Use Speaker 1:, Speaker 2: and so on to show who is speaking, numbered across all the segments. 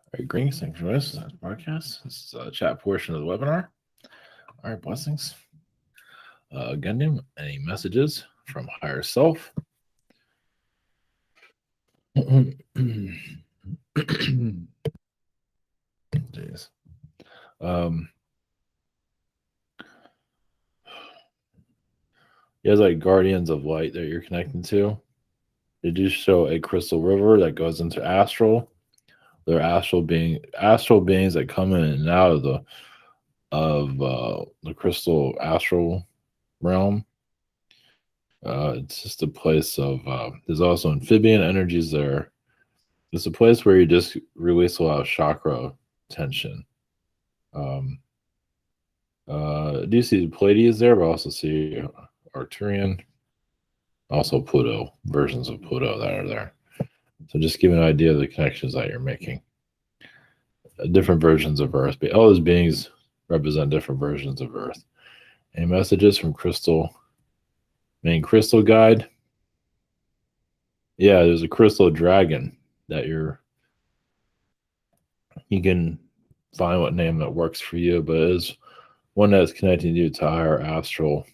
Speaker 1: All right, greetings. Thanks for joining us on this podcast. This is a chat portion of the webinar. All right, blessings. Gundam, any messages from higher self? Jeez. You guys like guardians of light that you're connecting to. They do show a crystal river that goes into astral. They're astral beings that come in and out of the crystal astral realm. It's just a place of there's also amphibian energies there. It's a place where you just release a lot of chakra tension. Do you see the Pleiades there, but I also see Arcturian, also Pluto, versions of Pluto that are there. So just give an idea of the connections that you're making. Different versions of Earth, but all those beings represent different versions of Earth. Any messages from Crystal, main Crystal Guide? Yeah, there's a crystal dragon that you can find what name that works for you, but it is one that's connecting you to higher astral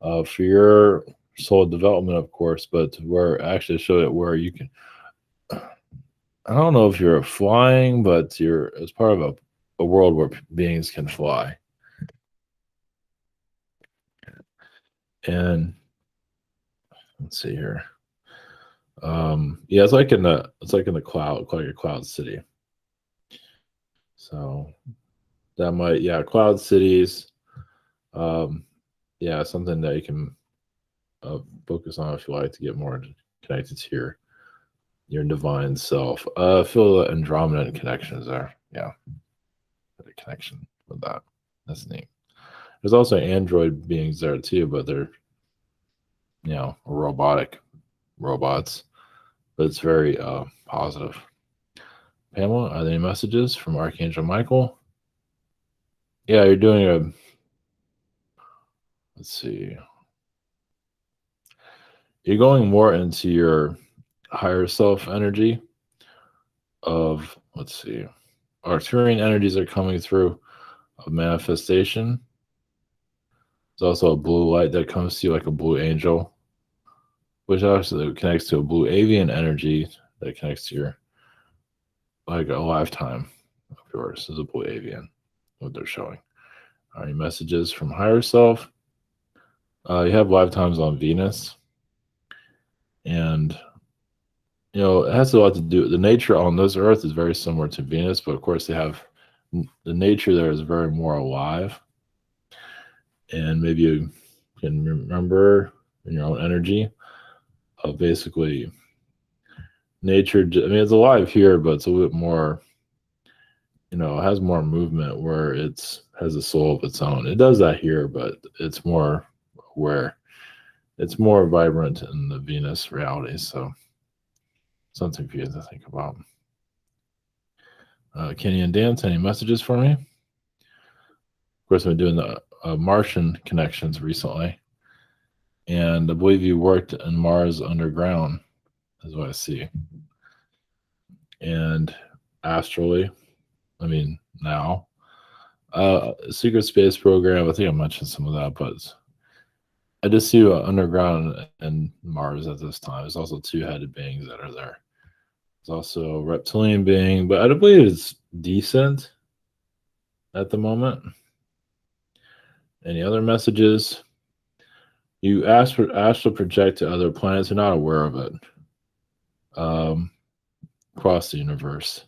Speaker 1: for your soul development, of course, but where actually show it where you can. I don't know if you're flying, but you're as part of a world where beings can fly. And let's see here. Yeah, it's like in the cloud, like a cloud city. So that might, yeah, cloud cities. Yeah, something that you can focus on if you like to get more connected to your divine self. Feel the Andromedan connection is there. Yeah, the connection with that. That's neat. There's also android beings there too, but they're robots, but it's very positive. Pamela, are there any messages from Archangel Michael? Yeah, you're doing let's see. You're going more into your higher self energy of, let's see, Arcturian energies are coming through of manifestation. There's also a blue light that comes to you like a blue angel, which actually connects to a blue avian energy that connects to your, like a lifetime of yours is a blue avian, what they're showing. All right, messages from higher self. You have lifetimes on Venus, and it has a lot to do. The nature on this Earth is very similar to Venus, but of course the nature there is very more alive. And maybe you can remember in your own energy of basically nature. I mean, it's alive here, but it's a little bit more, it has more movement where it has a soul of its own. It does that here, but it's more aware. It's more vibrant in the Venus reality. So something for you to think about. Kenny and Dance, any messages for me? Of course, I've been doing the Martian connections recently, and I believe you worked in Mars underground, is what I see. And astrally, I mean, now. Secret Space Program, I think I mentioned some of that, but I just see underground and Mars at this time. There's also two-headed beings that are there. There's also a reptilian being, but I don't believe it's decent at the moment. Any other messages? You ask for astral project to other planets. You're not aware of it. Across the universe,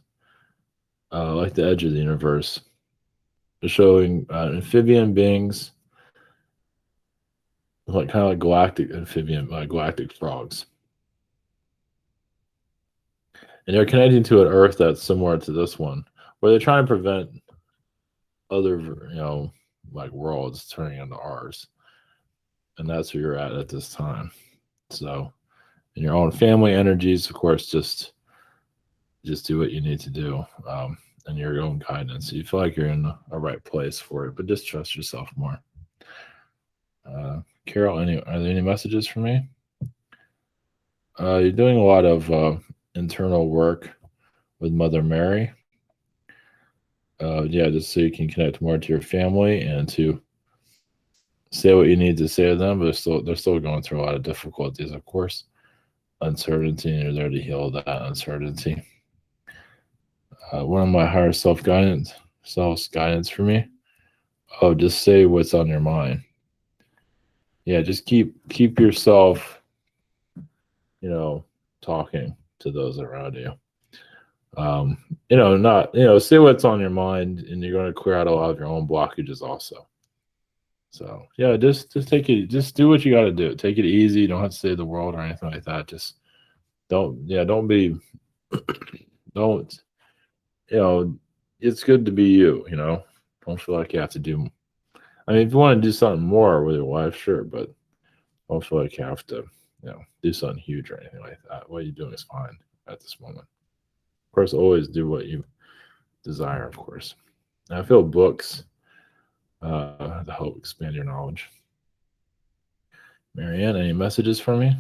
Speaker 1: like the edge of the universe. They're showing amphibian beings, like kind of like galactic amphibian, like galactic frogs. And they're connecting to an Earth that's similar to this one, where they're trying to prevent other, like worlds turning into ours. And that's where you're at this time. So, in your own family energies, of course, just do what you need to do, and your own guidance. You feel like you're in a right place for it, but just trust yourself more. Carol, are there any messages for me? You're doing a lot of internal work with Mother Mary. Yeah, just so you can connect more to your family and to say what you need to say to them, but they're still going through a lot of difficulties, of course. Uncertainty, and you're there to heal that uncertainty. One of my higher self guidance for me. Oh, just say what's on your mind. Yeah, just keep yourself, you know, talking to those around you. Um, not say what's on your mind, and you're going to clear out a lot of your own blockages also. So yeah, just take it, just do what you got to do. Take it easy. You don't have to save the world or anything like that. Just don't be, don't, you know, it's good to be you. Don't feel like you have to do. I mean, if you want to do something more with your wife, sure, but don't feel like you have to, do something huge or anything like that. What you're doing is fine at this moment. Of course, always do what you desire, of course. And I feel books to help expand your knowledge. Marianne, any messages for me?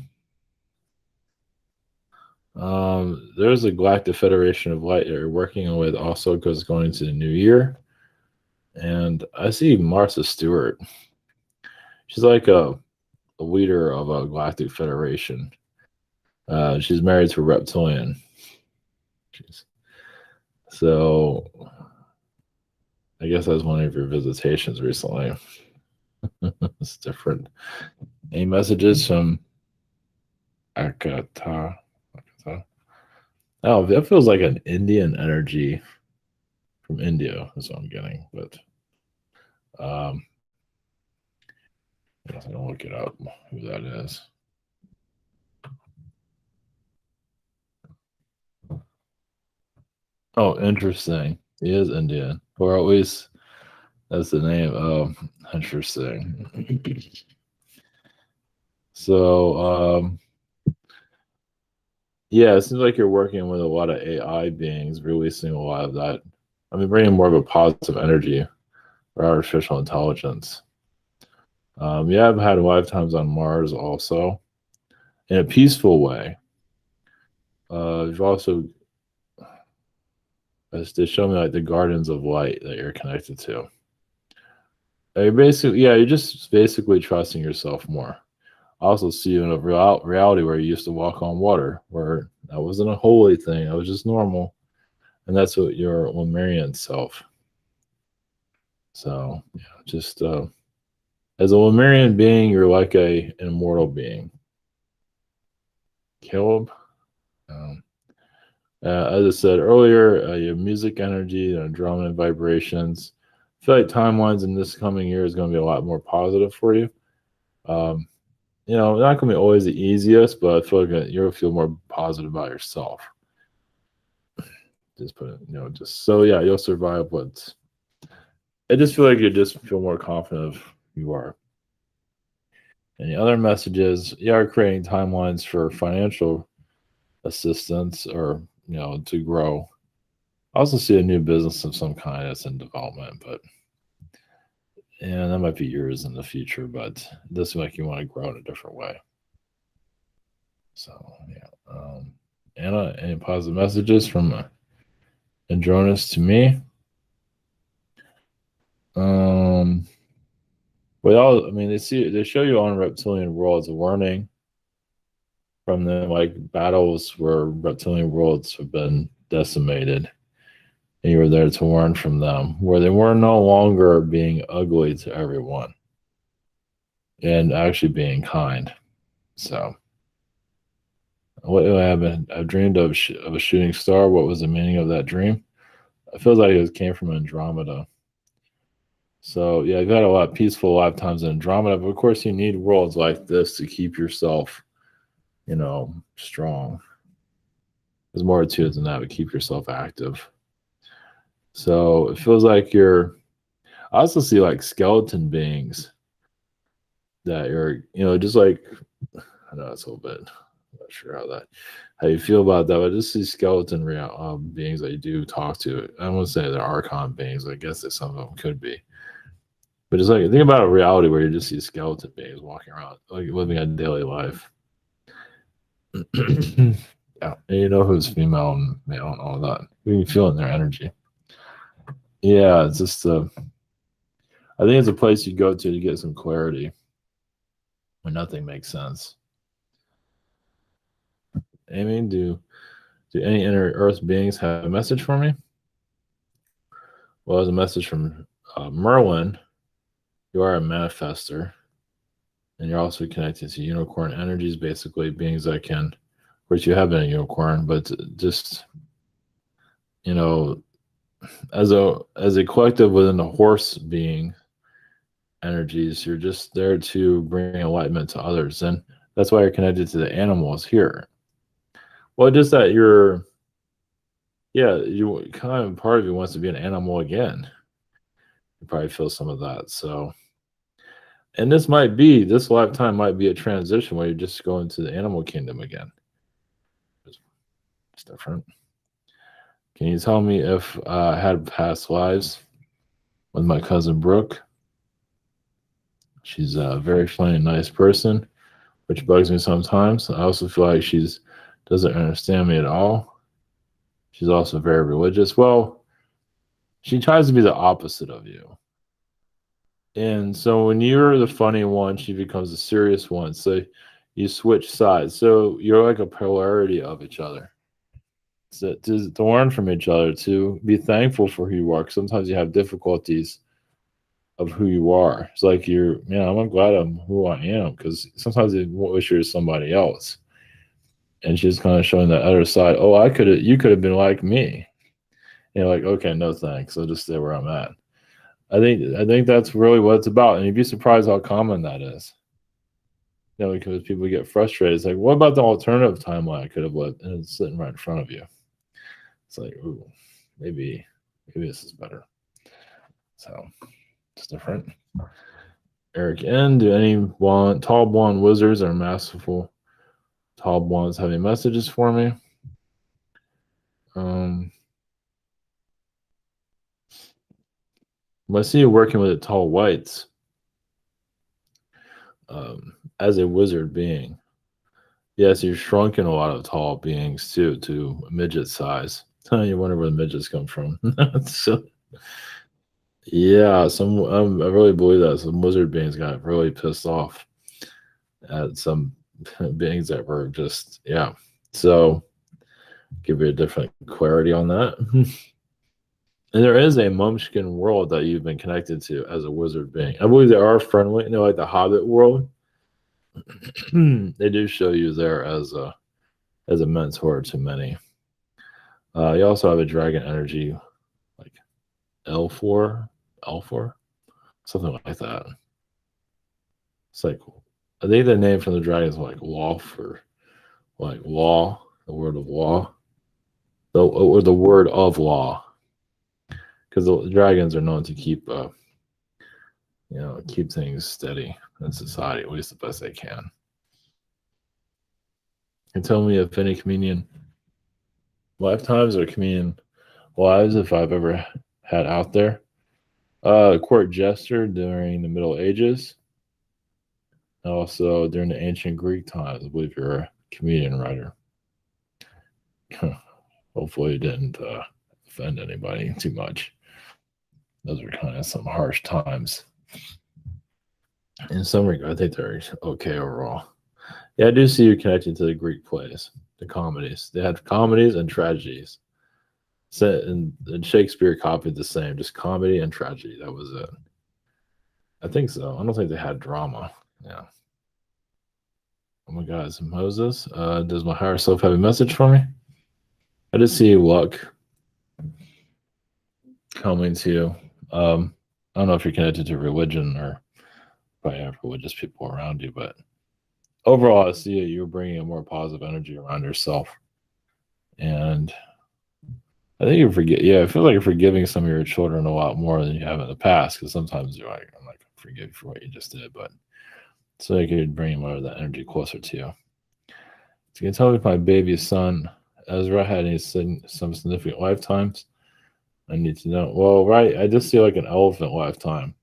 Speaker 1: There's a Galactic Federation of Light that you're working with also because it's going into the new year. And I see Martha Stewart. She's like a leader of a Galactic Federation. She's married to a reptilian. So I guess that was one of your visitations recently. It's different. Any messages from Akata? Oh, that feels like an Indian energy from India, is what I'm getting. But I guess I don't look it up who that is. Oh, interesting. He is Indian, or at least that's the name. Oh, interesting. So, yeah, it seems like you're working with a lot of AI beings, releasing a lot of that. I mean, bringing more of a positive energy for artificial intelligence. Yeah, I've had lifetimes on Mars also in a peaceful way. You've also, they show me like the gardens of light that you're connected to. You're just basically trusting yourself more. I also see you in a reality where you used to walk on water, where that wasn't a holy thing. That was just normal. And that's what your Lemurian self. So, yeah, just as a Lemurian being, you're like an immortal being. Caleb, um, as I said earlier, your music energy, drum and vibrations. I feel like timelines in this coming year is going to be a lot more positive for you. Not going to be always the easiest, but I feel like you'll feel more positive about yourself. Just put it, just so yeah, you'll survive. But I just feel like you just feel more confident of who you are. Any other messages? You are creating timelines for financial assistance or to grow. I also see a new business of some kind that's in development, but that might be years in the future, but it does seem like you want to grow in a different way. So yeah. Anna, any positive messages from Andronis to me? Well, I mean, they show you on reptilian worlds learning from them, like battles where reptilian worlds have been decimated, and you were there to learn from them, where they were no longer being ugly to everyone and actually being kind. So, what happened? I dreamed of a shooting star. What was the meaning of that dream? It feels like it came from Andromeda. So yeah, you've had a lot of peaceful lifetimes in Andromeda, but of course you need worlds like this to keep yourself, strong. There's more to it than that, but keep yourself active. So it feels like I also see like skeleton beings that you're, just like, I know it's a little bit, I'm not sure how you feel about that, but I just see skeleton beings that you do talk to. I don't want to say they're archon beings. I guess that some of them could be. But it's like, think about a reality where you just see skeleton beings walking around, like living a daily life. Yeah, and you know who's female and male and all that. You can feel in their energy. Yeah, it's just I think it's a place you go to get some clarity when nothing makes sense. Amy, do any inner Earth beings have a message for me? Well, there's a message from Merlin. You are a manifester, and you're also connected to unicorn energies, basically beings that can, of course, you have been a unicorn, but just you know, as a collective within the horse being energies, you're just there to bring enlightenment to others, and that's why you're connected to the animals here. Well, just that yeah, you kind of part of you wants to be an animal again. You probably feel some of that. So, and this lifetime might be a transition where you just go into the animal kingdom again. It's different. Can you tell me if I had past lives with my cousin Brooke? She's a very funny and nice person, which bugs me sometimes. I also feel like she's doesn't understand me at all. She's also very religious. Well, she tries to be the opposite of you. And so when you're the funny one, she becomes the serious one. So you switch sides. So you're like a polarity of each other. So to learn from each other, to be thankful for who you are. 'Cause sometimes you have difficulties of who you are. It's like I'm glad I'm who I am because sometimes you wish you're somebody else. And she's kind of showing that other side. Oh, you could have been like me. And you're like, okay, no thanks. I'll just stay where I'm at. I think that's really what it's about, and you'd be surprised how common that is. Because people get frustrated. It's like, what about the alternative timeline I could have lived, and it's sitting right in front of you. It's like, ooh, maybe this is better. So it's different. Eric N. Do any tall blonde wizards or masterful tall blondes have any messages for me? I see you working with the tall whites as a wizard being. Yes, you're shrunken a lot of tall beings too to midget size. You wonder where the midgets come from. So, yeah, I really believe that some wizard beings got really pissed off at some beings that were just So, give you a different clarity on that. And there is a Mumskin world that you've been connected to as a wizard being. I believe they are friendly. Like the Hobbit world. They do show you there as a mentor to many. You also have a dragon energy, like L4, something like that. It's like I think the name from the dragon is like Lof or like law, the word of law, or the word of law, because the dragons are known to keep things steady in society, at least the best they can. And tell me if any comedian lifetimes or comedian lives, if I've ever had out there. Court jester during the Middle Ages. Also during the ancient Greek times. I believe you're a comedian writer. Hopefully you didn't offend anybody too much. Those are kind of some harsh times. In some regard, I think they're okay overall. Yeah, I do see you connecting to the Greek plays, the comedies. They had comedies and tragedies. And Shakespeare copied the same, just comedy and tragedy. That was it. I think so. I don't think they had drama. Yeah. Oh my God, it's Moses. Does my higher self have a message for me? I just see luck coming to you. I don't know if you're connected to religion or probably have religious people around you, but overall, I see you're bringing a more positive energy around yourself. And I think I feel like you're forgiving some of your children a lot more than you have in the past because sometimes you're like, I'm not going to forgive you for what you just did, but so you could bring more of that energy closer to you. So you can tell me if my baby son, Ezra, had some significant lifetimes. I need to know. Well, right. I just see like an elephant lifetime.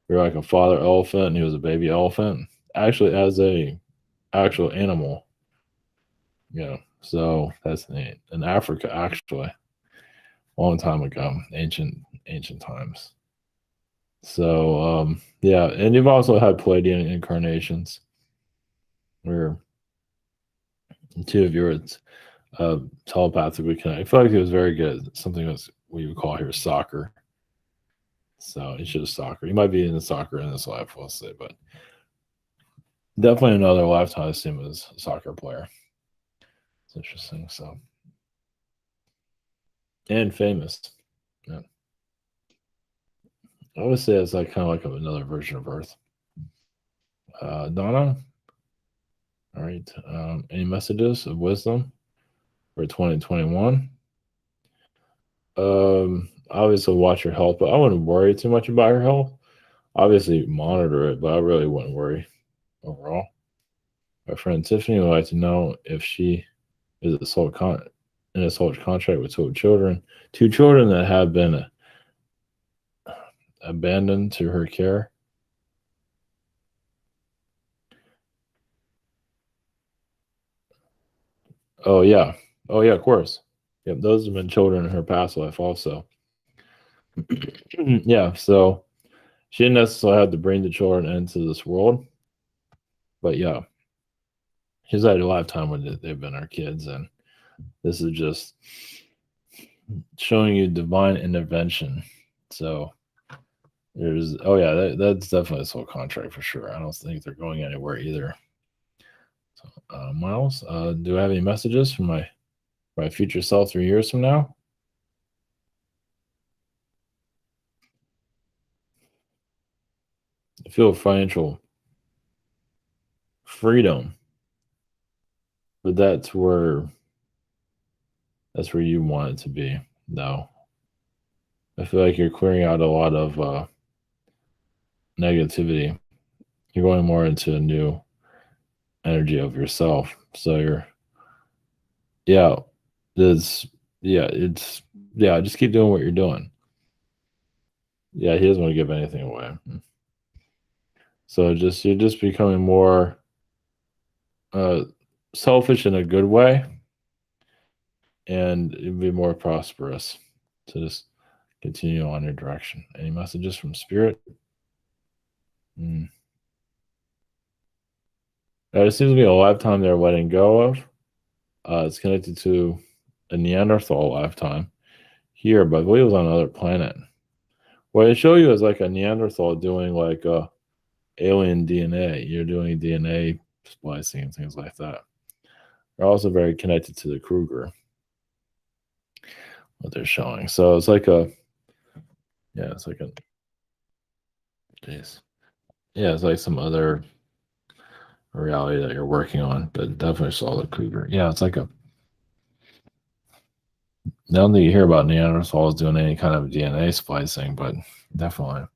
Speaker 1: You're like a father elephant and he was a baby elephant. Actually, as a actual animal. So that's neat. In Africa, actually. long time ago, ancient times. So yeah, and you've also had Palladian incarnations where two of you telepathically connect. I feel like it was very good. Something that's we would call here soccer. So it's just soccer. You might be into soccer in this life, we'll say, but definitely another lifetime I assume as a soccer player. It's interesting. So and famous. Yeah. I would say it's like kind of like another version of Earth. Donna, all right. Any messages of wisdom for 2021? Obviously watch your health, but I wouldn't worry too much about your health. Obviously monitor it, but I really wouldn't worry overall. My friend Tiffany would like to know if she is in a sole contract with two children that have been abandoned to her care. Oh yeah, oh yeah, of course. Yep, those have been children in her past life also. Yeah, so she didn't necessarily have to bring the children into this world, but yeah, she's had a lifetime when they've been her kids, and this is just showing you divine intervention. So there's, oh yeah, that's definitely a soul contract for sure. I don't think they're going anywhere either. So, Miles, do I have any messages from my future self 3 years from now? I feel financial freedom, but that's where you want it to be. No, I feel like you're clearing out a lot of negativity. You're going more into a new energy of yourself. So you're, yeah, this, yeah, it's, yeah, just keep doing what you're doing. Yeah, he doesn't want to give anything away. So you're just becoming more uh, selfish in a good way, and you'll be more prosperous. So just continue on your direction. Any messages from spirit? Mm. It seems to be a lifetime they're letting go of. It's connected to a Neanderthal lifetime here, but I believe it was on another planet. What they show you is like a Neanderthal doing like alien DNA. You're doing DNA splicing and things like that. They're also very connected to the Kruger, what they're showing. So it's like it's like a, jeez. Yeah, it's like some other reality that you're working on, but definitely saw the Kruger. Yeah, it's like a, I don't think you hear about Neanderthals doing any kind of DNA splicing, but definitely.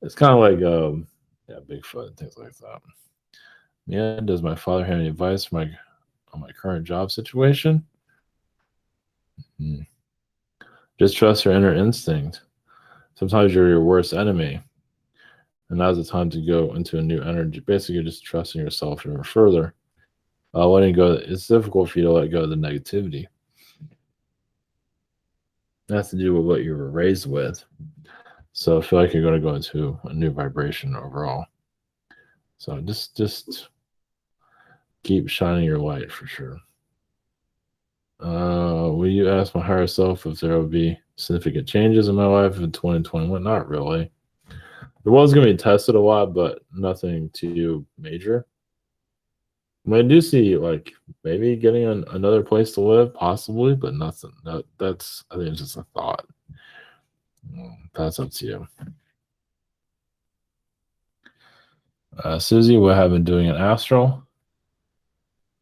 Speaker 1: It's kind of like, yeah, Bigfoot and things like that. Yeah, does my father have any advice for on my current job situation? Hmm. Just trust your inner instinct. Sometimes you're your worst enemy, and now's the time to go into a new energy. Basically, you're just trusting yourself even further. Letting go, it's difficult for you to let go of the negativity. It has to do with what you were raised with. So I feel like you're going to go into a new vibration overall. So just keep shining your light for sure. Will you ask my higher self if there will be significant changes in my life in 2021? Not really. The world's going to be tested a lot, but nothing too major. I do see like maybe getting another place to live, possibly, but nothing. That's I think it's just a thought. That's up to you. Susie, what have been doing in astral?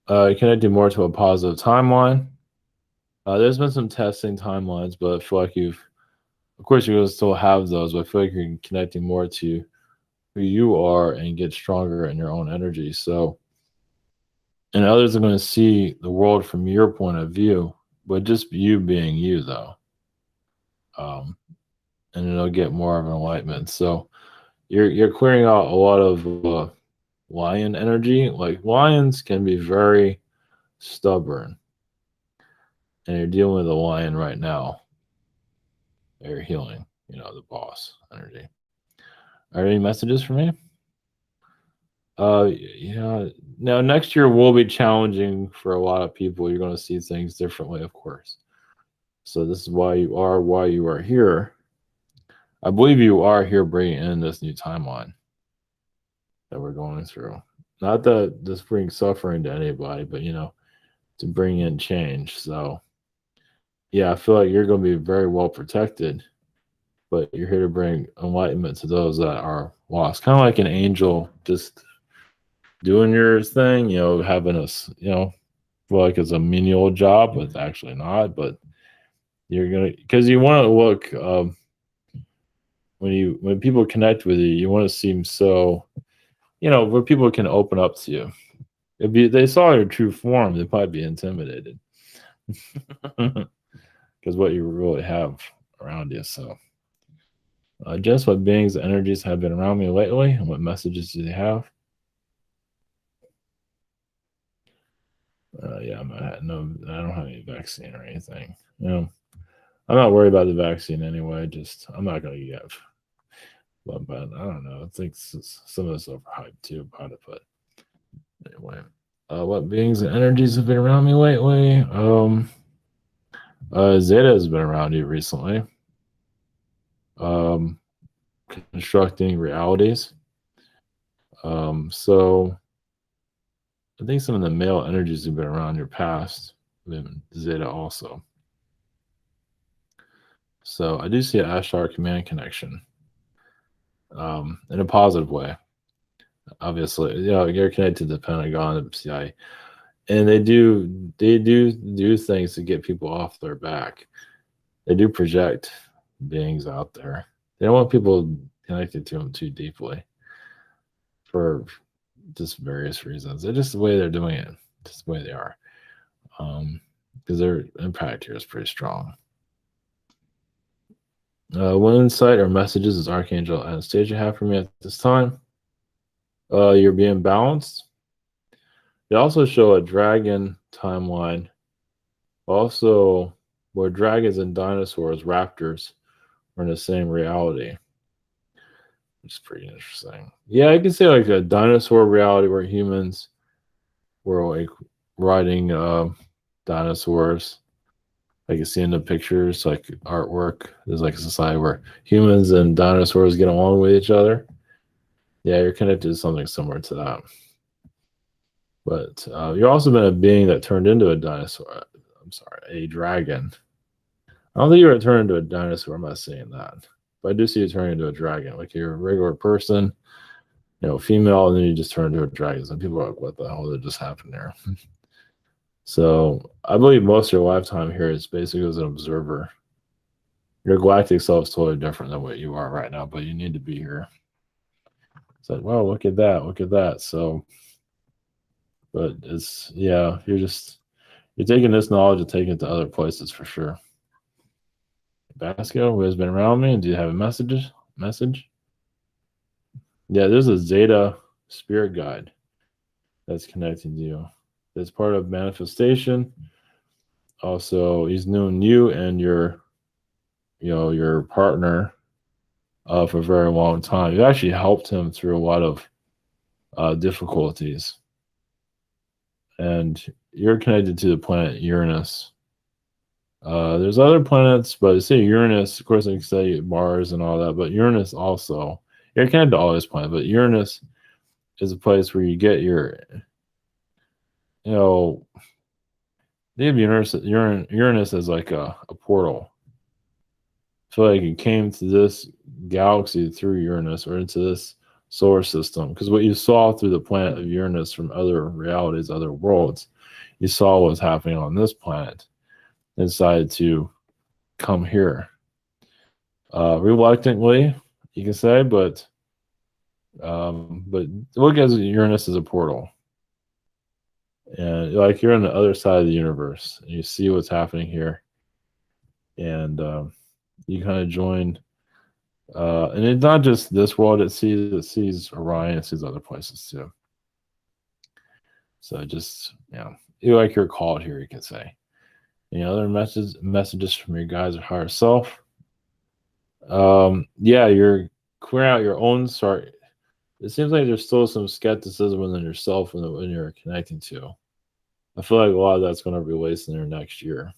Speaker 1: Can I do more to a positive timeline? There's been some testing timelines, but I feel like of course, you're going to still have those, but I feel like you're connecting more to who you are and get stronger in your own energy. So, and others are going to see the world from your point of view, but just you being you, though. And it'll get more of an enlightenment. So, you're clearing out a lot of lion energy. Like lions can be very stubborn, and you're dealing with a lion right now. Or healing, the boss energy. Are there any messages for me? Yeah. Now next year will be challenging for a lot of people. You're going to see things differently, of course. So this is why you are here. I believe you are here bringing in this new timeline that we're going through. Not that this brings suffering to anybody, but to bring in change. So yeah, I feel like you're going to be very well protected, but you're here to bring enlightenment to those that are lost. Kind of like an angel just doing your thing, having us, feel like it's a menial job, but it's actually not. But you're gonna, because you want to look, when people connect with you, you want to seem so, where people can open up to you. If they saw your true form, they'd probably be intimidated because what you really have around you. So, just what beings, energies have been around me lately, and what messages do they have? Yeah, no, I don't have any vaccine or anything. I'm not worried about the vaccine anyway. Just I'm not gonna get. But I don't know. I think some of this overhyped too about it. But anyway, what beings and energies have been around me lately? Zeta has been around you recently. Um, Constructing realities. So I think some of the male energies have been around your past. Been Zeta also. So I do see an Ashtar command connection, in a positive way. Obviously, you're connected to the Pentagon, the CIA, and they do things to get people off their back. They do project beings out there. They don't want people connected to them too deeply for just various reasons. It's just the way they're doing it, just the way they are, because their impact here is pretty strong. One insight or messages is Archangel Anastasia have for me at this time. You're being balanced. They also show a dragon timeline. Also, where dragons and dinosaurs, raptors, are in the same reality, which is pretty interesting. Yeah, I can say like a dinosaur reality where humans were like riding dinosaurs. I can see in the pictures, like artwork. There's like a society where humans and dinosaurs get along with each other. Yeah, you're connected to something similar to that. But you've also been a being that turned into a dinosaur. I'm sorry, a dragon. I don't think you're going to turn into a dinosaur. I'm not saying that. But I do see you turning into a dragon. Like you're a regular person, female, and then you just turn into a dragon. And people are like, what the hell did just happen there? So I believe most of your lifetime here is basically as an observer. Your galactic self is totally different than what you are right now, but you need to be here. It's like, wow, look at that. Look at that. So, but you're taking this knowledge and taking it to other places for sure. Basco, who has been around me, do you have a message? Yeah, there's a Zeta spirit guide that's connecting to you. That's part of manifestation. Also, he's known you and your partner for a very long time. You actually helped him through a lot of difficulties. And you're connected to the planet Uranus. There's other planets, but I say Uranus, of course, I can say Mars and all that, but Uranus also. You're connected to all these planets, but Uranus is a place where you get your, think of Uranus as like a portal. I feel like you came to this galaxy through Uranus or into this solar system, because what you saw through the planet of Uranus from other realities, other worlds, you saw what was happening on this planet and decided to come here. Reluctantly, you can say, but look at Uranus as a portal. And like you're on the other side of the universe and you see what's happening here. And you kind of join, and it's not just this world it sees Orion, it sees other places too. So just, you're called here, you can say. Any other messages from your guys or higher self? Yeah, you're clearing out your own sorry. It seems like there's still some skepticism within yourself when you're connecting to. I feel like a lot of that's going to be released in your next year.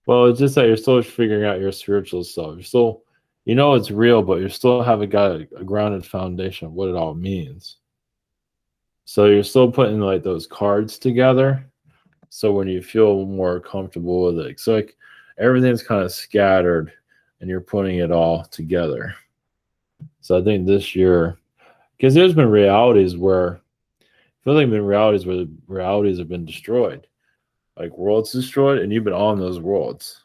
Speaker 1: Well, it's just that you're still figuring out your spiritual self. You're still, it's real, but you still haven't got a grounded foundation of what it all means. So you're still putting like those cards together. So when you feel more comfortable with it, it's like everything's kind of scattered and you're putting it all together. So I think this year, because there's been realities where I feel like been realities where the realities have been destroyed, like worlds destroyed, and you've been on those worlds,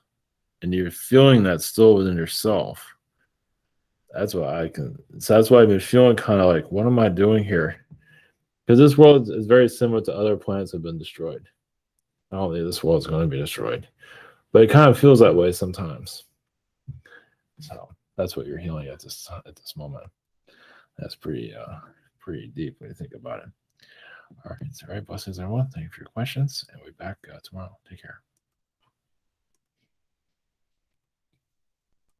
Speaker 1: and you're feeling that still within yourself. That's what I can. So that's why I've been feeling kind of like, what am I doing here? Because this world is very similar to other planets that have been destroyed. I don't think this world's going to be destroyed, but it kind of feels that way sometimes. So that's what you're healing at this moment. That's pretty deep when you think about it. All right, blessings everyone. Thank you for your questions, and we'll be back tomorrow. Take care.